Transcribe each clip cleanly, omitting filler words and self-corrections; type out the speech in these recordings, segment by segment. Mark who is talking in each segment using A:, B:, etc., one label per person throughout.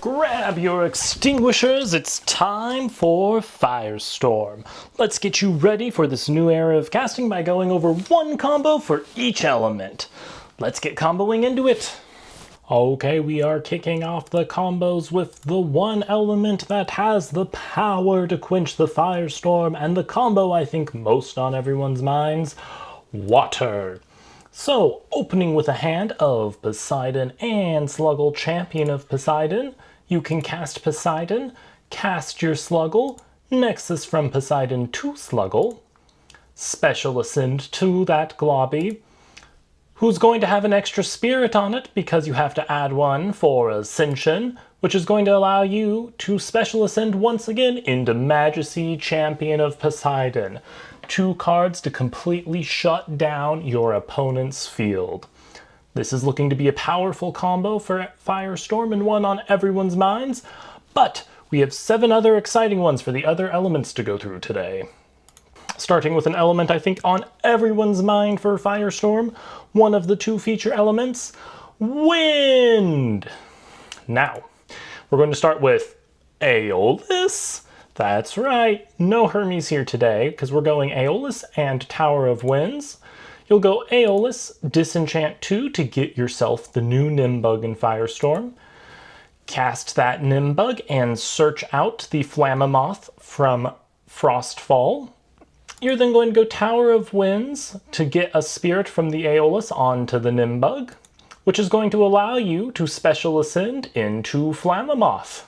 A: Grab your extinguishers, it's time for Firestorm. Let's get you ready for this new era of casting by going over one combo for each element. Let's get comboing into it. Okay, we are kicking off the combos with the one element that has the power to quench the Firestorm, and the combo I think most on everyone's minds, water. So, opening with a hand of Poseidon and Sluggle, Champion of Poseidon, you can cast Poseidon, cast your Sluggle, Nexus from Poseidon to Sluggle, Special Ascend to that Globby, who's going to have an extra spirit on it because you have to add one for Ascension, which is going to allow you to Special Ascend once again into Majesty, Champion of Poseidon. 2 cards to completely shut down your opponent's field. This is looking to be a powerful combo for Firestorm and one on everyone's minds, but we have 7 other exciting ones for the other elements to go through today. Starting with an element I think on everyone's mind for Firestorm, one of the 2 feature elements, wind! Now, we're going to start with Aeolus. That's right, no Hermes here today, because we're going Aeolus and Tower of Winds. You'll go Aeolus, Disenchant 2 to get yourself the new Nimbug in Firestorm. Cast that Nimbug and search out the Flammoth from Frostfall. You're then going to go Tower of Winds to get a spirit from the Aeolus onto the Nimbug, which is going to allow you to Special Ascend into Flammoth.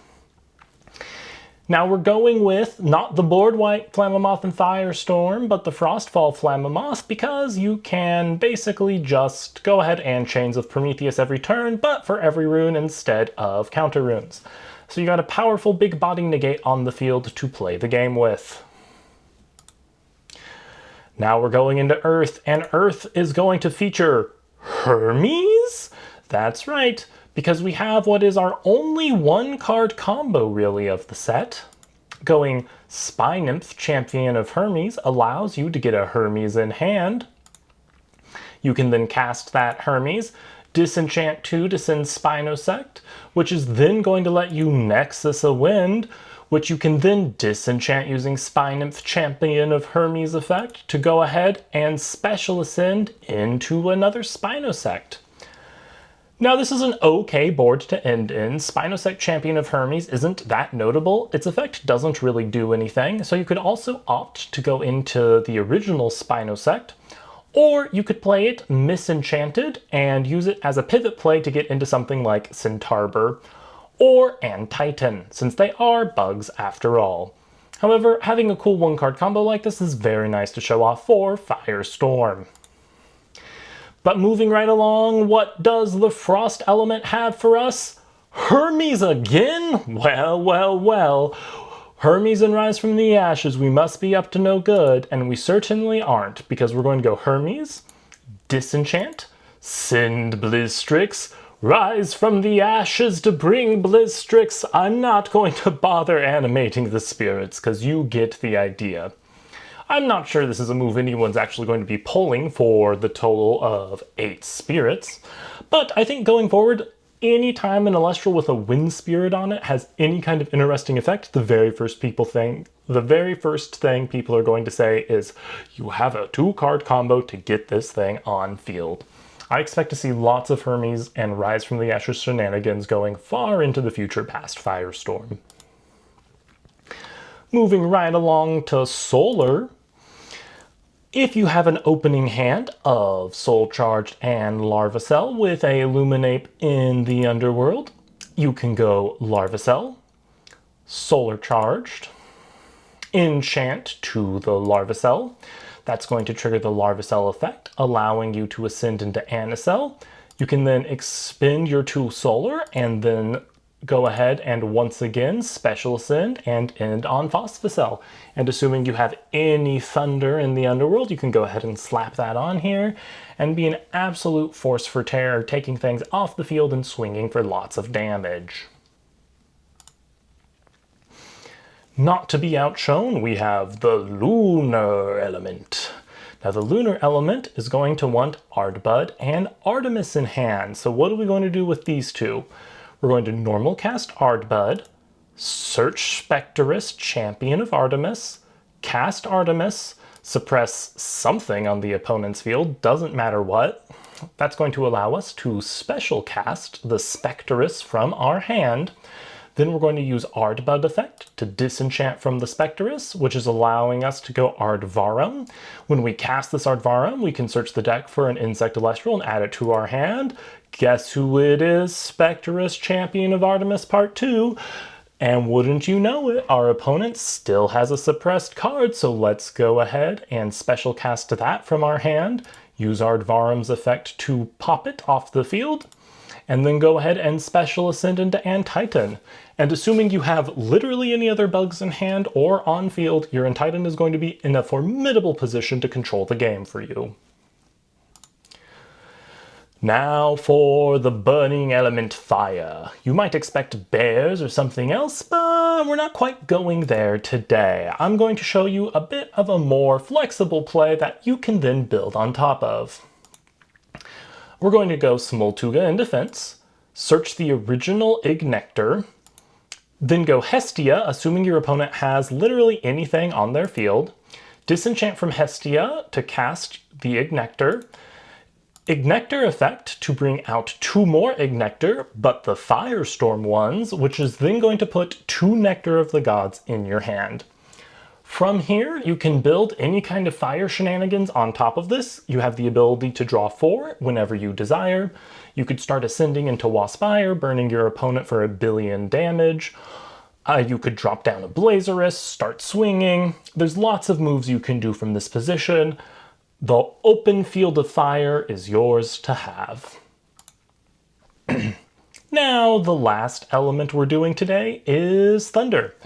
A: Now we're going with not the board white Flammoth and Firestorm, but the Frostfall Flammoth, because you can basically just go ahead and Chains of Prometheus every turn, but for every rune instead of counter runes. So you got a powerful big body negate on the field to play the game with. Now we're going into Earth, and Earth is going to feature Hermes? That's right, because we have what is our only 1-card combo really of the set. Going Spy Nymph, Champion of Hermes, allows you to get a Hermes in hand. You can then cast that Hermes, Disenchant 2 to send Spinosect, which is then going to let you Nexus a Wind, which you can then disenchant using Spy Nymph, Champion of Hermes effect to go ahead and Special Ascend into another Spinosect. Now this is an okay board to end in. Spinosect, Champion of Hermes isn't that notable. Its effect doesn't really do anything, so you could also opt to go into the original Spinosect, or you could play it Misenchanted and use it as a pivot play to get into something like Centarbor or Antitan, since they are bugs after all. However, having a cool 1-card combo like this is very nice to show off for Firestorm. But moving right along, what does the Frost element have for us? Hermes again? Well, well, well. Hermes and Rise from the Ashes, we must be up to no good, and we certainly aren't, because we're going to go Hermes, Disenchant, send Blizzstrix, Rise from the Ashes to bring Blizzstrix. I'm not going to bother animating the spirits, because you get the idea. I'm not sure this is a move anyone's actually going to be pulling for the total of 8 spirits, but I think going forward, anytime an Elestral with a wind spirit on it has any kind of interesting effect, the very first thing people are going to say is, you have a 2-card combo to get this thing on field. I expect to see lots of Hermes and Rise from the Ashes shenanigans going far into the future past Firestorm. Moving right along to Solar. If you have an opening hand of Soul Charged and Larvacell with a Luminape in the Underworld, you can go Larvacell, Solar Charged, Enchant to the Larvacell. That's going to trigger the Larvacell effect, allowing you to ascend into Anicell. You can then expend your 2 Solar and then go ahead and once again Special Ascend and end on Phosphocell. And assuming you have any Thunder in the Underworld, you can go ahead and slap that on here and be an absolute force for terror, taking things off the field and swinging for lots of damage. Not to be outshone, we have the Lunar element. Now the Lunar element is going to want Ardbud and Artemis in hand. So what are we going to do with these 2? We're going to normal cast Ardbud, search Specterus, Champion of Artemis, cast Artemis, suppress something on the opponent's field, doesn't matter what. That's going to allow us to special cast the Specterus from our hand. Then we're going to use Ardbud effect to disenchant from the Specterus, which is allowing us to go Ardvarum. When we cast this Ardvarum, we can search the deck for an insect Elestral and add it to our hand. Guess who it is? Specterus, Champion of Artemis Part 2. And wouldn't you know it, our opponent still has a suppressed card, so let's go ahead and special cast that from our hand, use Ardvarum's effect to pop it off the field, and then go ahead and special ascend into Untitled. And assuming you have literally any other bugs in hand or on field, your Untitled is going to be in a formidable position to control the game for you. Now for the burning element fire. You might expect bears or something else, but we're not quite going there today. I'm going to show you a bit of a more flexible play that you can then build on top of. We're going to go Smoltuga in defense, search the original Ignector, then go Hestia, assuming your opponent has literally anything on their field, disenchant from Hestia to cast the Ignector, Ignector effect to bring out 2 more Ignector, but the Firestorm ones, which is then going to put 2 Nectar of the Gods in your hand. From here, you can build any kind of fire shenanigans on top of this. You have the ability to draw 4 whenever you desire. You could start ascending into Waspire, burning your opponent for 1 billion damage. You could drop down a Blazerus, start swinging. There's lots of moves you can do from this position. The open field of fire is yours to have. Now, the last element we're doing today is Thunder.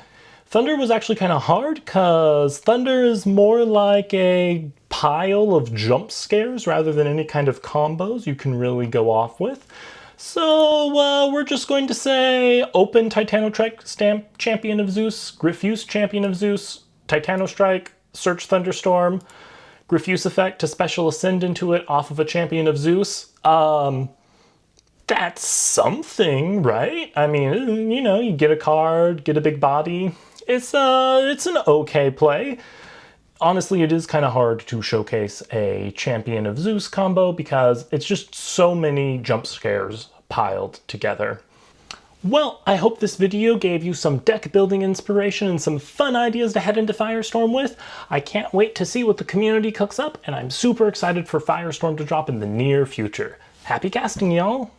A: Thunder was actually kind of hard because Thunder is more like a pile of jump scares rather than any kind of combos you can really go off with. So we're just going to say open Titanostrike, Stamp, Champion of Zeus, Griffuse, Champion of Zeus, Titanostrike, search Thunderstorm, Griffuse effect to special ascend into it off of a Champion of Zeus. That's something, right? I mean, you know, you get a card, get a big body. It's an okay play. Honestly, it is kind of hard to showcase a Champion of Zeus combo because it's just so many jump scares piled together. Well, I hope this video gave you some deck building inspiration and some fun ideas to head into Firestorm with. I can't wait to see what the community cooks up, and I'm super excited for Firestorm to drop in the near future. Happy casting, y'all!